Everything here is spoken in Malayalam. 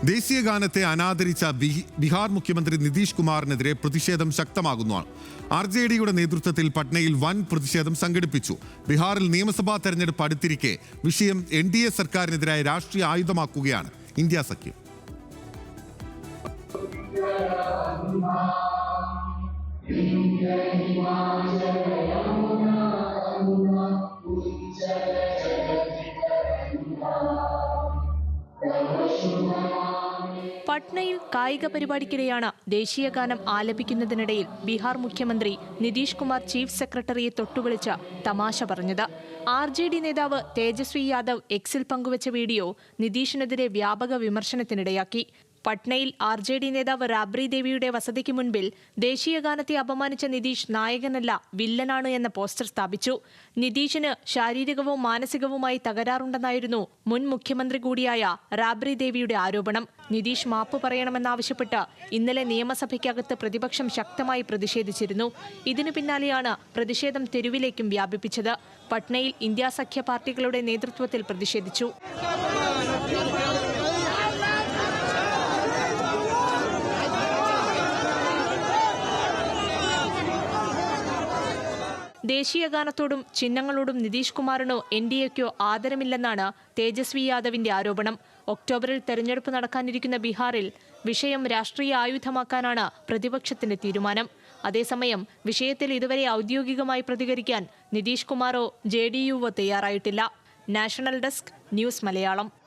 ദേശീയ ഗാനത്തെ അനാദരിച്ച ബീഹാർ മുഖ്യമന്ത്രി നിതീഷ് കുമാറിനെതിരെ പ്രതിഷേധം ശക്തമാകുന്നതാണ്. RJDയുടെ നേതൃത്വത്തിൽ പട്നയിൽ വൻ പ്രതിഷേധം സംഘടിപ്പിച്ചു. ബീഹാറിൽ നിയമസഭാ തെരഞ്ഞെടുപ്പ് അടുത്തിരിക്കെ വിഷയം NDA സർക്കാരിനെതിരായ രാഷ്ട്രീയ ആയുധമാക്കുകയാണ് ഇന്ത്യ സഖ്യം. പട്നയിൽ കായിക പരിപാടിക്കിടെയാണ് ദേശീയഗാനം ആലപിക്കുന്നതിനിടയിൽ ബീഹാർ മുഖ്യമന്ത്രി നിതീഷ് കുമാർ ചീഫ് സെക്രട്ടറിയെ തൊട്ടുവിളിച്ച് തമാശ പറഞ്ഞത്. RJD നേതാവ് തേജസ്വി യാദവ് എക്സിൽ പങ്കുവച്ച വീഡിയോ നിതീഷിനെതിരെ വ്യാപക വിമർശനത്തിനിടയാക്കി. പട്നയിൽ RJD നേതാവ് രാബ്രി ദേവിയുടെ വസതിക്ക് മുൻപിൽ ദേശീയഗാനത്തെ അപമാനിച്ച നിതീഷ് നായകനല്ല വില്ലനാണ് എന്ന പോസ്റ്റർ സ്ഥാപിച്ചു. നിതീഷിന് ശാരീരികവും മാനസികവുമായി തകരാറുണ്ടെന്നായിരുന്നു മുൻ മുഖ്യമന്ത്രി കൂടിയായ രാബ്രി ദേവിയുടെ ആരോപണം. നിതീഷ് മാപ്പ് പറയണമെന്നാവശ്യപ്പെട്ട് ഇന്നലെ നിയമസഭയ്ക്കകത്ത് പ്രതിപക്ഷം ശക്തമായി പ്രതിഷേധിച്ചിരുന്നു. ഇതിനു പിന്നാലെയാണ് പ്രതിഷേധം തെരുവിലേക്കും വ്യാപിപ്പിച്ചത്. പട്നയിൽ ഇന്ത്യ സഖ്യ പാർട്ടികളുടെ നേതൃത്വത്തിൽ പ്രതിഷേധിച്ചു. ദേശീയഗാനത്തോടും ചിഹ്നങ്ങളോടും നിതീഷ് കുമാറിനോ NDAക്കോ ആദരമില്ലെന്നാണ് തേജസ്വി യാദവിന്റെ ആരോപണം. ഒക്ടോബറിൽ തെരഞ്ഞെടുപ്പ് നടക്കാനിരിക്കുന്ന ബീഹാറിൽ വിഷയം രാഷ്ട്രീയ ആയുധമാക്കാനാണ് പ്രതിപക്ഷത്തിന്റെ തീരുമാനം. അതേസമയം വിഷയത്തിൽ ഇതുവരെ ഔദ്യോഗികമായി പ്രതികരിക്കാൻ നിതീഷ് കുമാറോ JDUവോ തയ്യാറായിട്ടില്ല. National desk, news Malayalam.